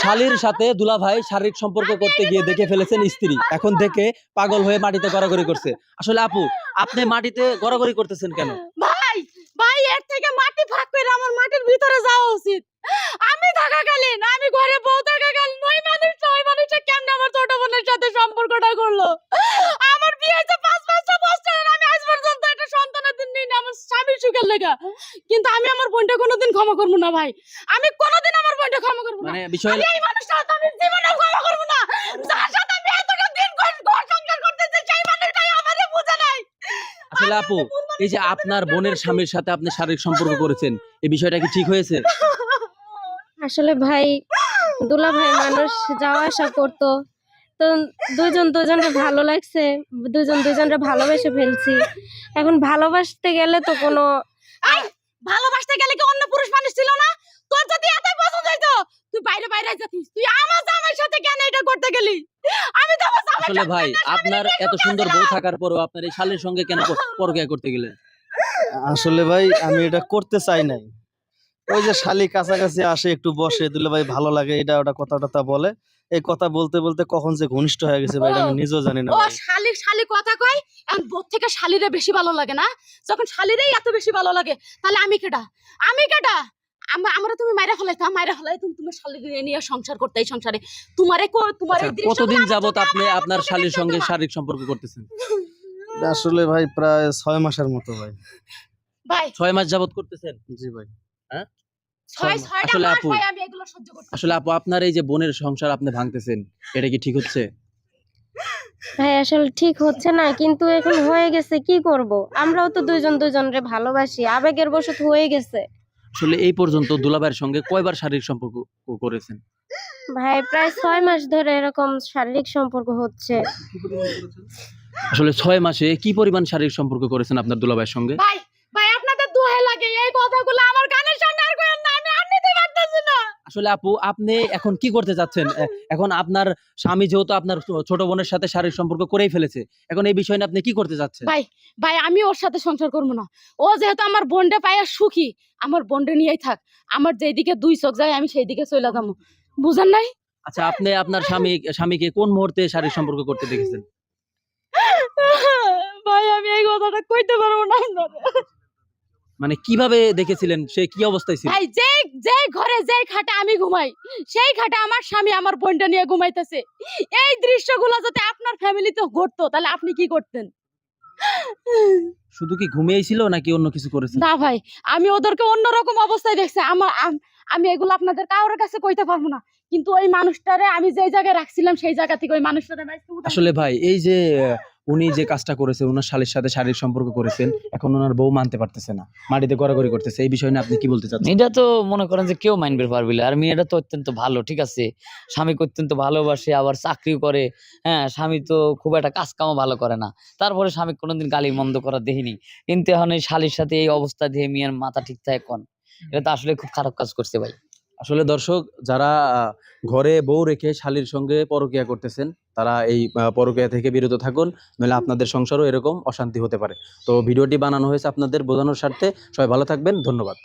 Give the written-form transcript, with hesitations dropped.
শালীর সাথে দুলাভাই শারীরিক সম্পর্ক করতে গিয়ে দেখে ফেলেছেন স্ত্রী, এখন দেখে পাগল হয়ে মাটিতে গড়াগড়ি করছে। আসলে আপু, আপনি মাটিতে গড়াগড়ি করতেছেন কেন? ভাই ভাই এর থেকে মাটি ফাঁক করে আমার মাটির ভিতরে যাওয়া উচিত। আমি থাকাকালীন, আমি ঘরে বউ থাকাকালীন ওই মানুষটা কেন আমার ছোট বোনের সাথে সম্পর্কটা করলো? আমার বিয়ে হয়েছে 5 বছর, আমি আজ পর্যন্ত একটা সন্তানের দিন নিই না আমার স্বামীর সুখের লেগা। কিন্তু আমি আমার বোনটা কোনোদিন ক্ষমা করবো না ভাই, আমি কোনোদিন আমার বোনটা ক্ষমা করবো না। মানে বিষয় এই মানুষটা আমি জীবনেও ক্ষমা করবো না। যার সাথে আমি এতটা দিন ঘর সংসার করতেছি সেই মানুষটাই আমারে বুঝে নাই। আসলে আপু, এই যে আপনার বোনের স্বামীর সাথে আপনি শারীরিক সম্পর্ক করেছেন, এই বিষয়টা কি ঠিক হয়েছে? আসলে ভাই, দুলাভাই মানুষ যাওয়া আসা করতো, তো দুজন দুজনকে ভালো লাগছে, দুজন দুজনকে ভালোবেসে ফেলছি। এখন ভালোবাসতে গেলে তো কোনো ভালোবাসতে গেলে কি অন্য পুরুষ মানুষ ছিল না? তোর যদি এতই পছন্দ হইতো তুই বাইরে বাইরে যাতিস, তুই আমার জামাইয়ের সাথে কেন এটা করতে গেলি? আমি তো আমার জামাইয়ের আসলে সাথে ভাই, একটা আপনার স্বামীর এত বিয়ে সুন্দর বউ করেছিলাম। থাকার পরও আপনার এই শালীর সঙ্গে কেন পরকীয়া করতে গেলেন? আসলে ভাই আমি এটা করতে চাই নাই। ওই যে শালি কাছাকাছি আসে, একটু বসে, দুলে ভাই ভালো লাগে, এটা ওটা কথা টথা বলে। এই কথা বলতে বলতে কখন যে ঘনিষ্ঠ হয়ে গেছে ভাই, এটা আমি নিজেও জানি না ও ভাই। শালি কথা কয়, এখন বোধ থেকে শালিরে বেশি ভালো লাগে না? যখন শালিরেই এত বেশি ভালো লাগে, তাহলে আমি কেডা? আমরা তুমি মাইরা ফেলাই তুমি শালিরে নিয়ে সংসার করতে, এই সংসারে তোমারে তোমার আচ্ছা, এই দৃশ্যগুলো কতদিন আমার যাবত চোখে আপনি আমার আপনার চোখে শালীর দেখতে সঙ্গে হতো না। শারীরিক সম্পর্ক করতেছেন? আসলে ভাই প্রায় 6 মাসের মতো ভাই। ভাই 6 মাস যাবত করতেছেন? জি ভাই। হ্যাঁ, ছয়টা আসলে মাস আপু, ভাই আমি এগুলো সহ্য করতে। আসলে আপু, আপনার এই যে বোনের সংসার আপনি ভাঙতেছেন, এটা কি ঠিক হচ্ছে? ভাই আসলে ঠিক হচ্ছে না, কিন্তু এখন হয়ে গেছে, কি করব? আমরাও তো দুইজন দুইজনরে ভালোবাসি, আবেগের বশত হয়ে গেছে। আসলে এই পর্যন্ত দুলাভাইয়ের সঙ্গে কয়বার শারীরিক সম্পর্ক করেছেন? ভাই প্রায় 6 মাস ধরে এরকম শারীরিক সম্পর্ক হচ্ছে। আসলে 6 মাসে কি পরিমাণ শারীরিক সম্পর্ক করেছেন আপনার দুলাভাইয়ের সঙ্গে? ভাই ভাই আপনাদের দোহাই লাগে এই কথাগুলো আমার কানের সামনে আর কইেন না, আমি আর নিতে পারতেছি না। আসলে আপু, আপনি এখন কি করতে চাচ্ছেন? এখন আপনার স্বামী যেহেতু আপনার ছোট বোনের সাথে শারীরিক সম্পর্ক করেই ফেলেছে, এখন এই বিষয় নিয়ে আপনি কি করতে চাচ্ছেন? ভাই ভাই আমি ওর সাথে সংসার করবো না। ও যেহেতু আমার বোনটা পাইয়া সুখী, আমার বোনটা নিয়েই থাক। আমার যেদিকে দুই চোখ যায় আমি সেই দিকে চলে যাবো, বুঝেন নাই? আচ্ছা, আপনি আপনার স্বামীকে কোন মুহূর্তে শারীরিক সম্পর্ক করতে দেখেছেন? ভাই আমি এই কথাটা কইতে পারবো না আপনারে। মানে কিভাবে দেখেছিলেন, সে কি অবস্থায় ছিল? ভাই যে ঘরে যে খাটে আমি ঘুমাই, সেই খাটে আমার স্বামী আমার বোনটা নিয়ে ঘুমাইতেছে। এই দৃশ্যগুলো যদি আপনার ফ্যামিলিতে ঘটতো তাহলে আপনি কি করতেন? শুধু কি ঘুমিয়েই ছিল নাকি অন্য কিছু করেছেন? না ভাই, আমি ওদেরকে অন্যরকম অবস্থায় দেখছি। আমি এগুলো আপনাদের কারোর কাছে কইতে পারবো না, কিন্তু ওই মানুষটারে আমি যেই জায়গায় রাখছিলাম সেই জায়গা থেকে ওই মানুষটারে আসলে ভাই, এই যে উনি যে কাজটা করেছেন, ওনার শালীর সাথে শারীরিক সম্পর্ক করেছেন, এখন ওনার বউ মানতে পারতেছে না, মাটিতে গড়াগড়ি করতেছে, এই বিষয় নিয়ে আপনি কি বলতে চাচ্ছেন? এটা তো মনে করেন যে কেউ মানবে পারবে না। আর মেয়েটা তো অত্যন্ত ভালো, ঠিক আছে, স্বামীকে অত্যন্ত ভালোবাসে, আবার চাকরিও করে। হ্যাঁ, স্বামী তো খুব একটা কাজ কামও ভালো করে না, তারপরে স্বামী কোনোদিন গালি মন্দ করা দেখিনি। কিন্তু এখন এই শালীর সাথে এই অবস্থা দিয়ে মেয়ের মাথা ঠিক থাকে কোন? এটা তো আসলে খুব খারাপ কাজ করছে ভাই। আসলে দর্শক, যারা ঘরে বউ রেখে শালীর সঙ্গে পরকীয়া করতেছেন, তারা এই পরকীয়া থেকে বিরত থাকুন, নইলে আপনাদের সংসারও এরকম অশান্তি হতে পারে। তো ভিডিওটি বানানো হয়েছে আপনাদের বোঝানোর স্বার্থে। সবাই ভালো থাকবেন, ধন্যবাদ।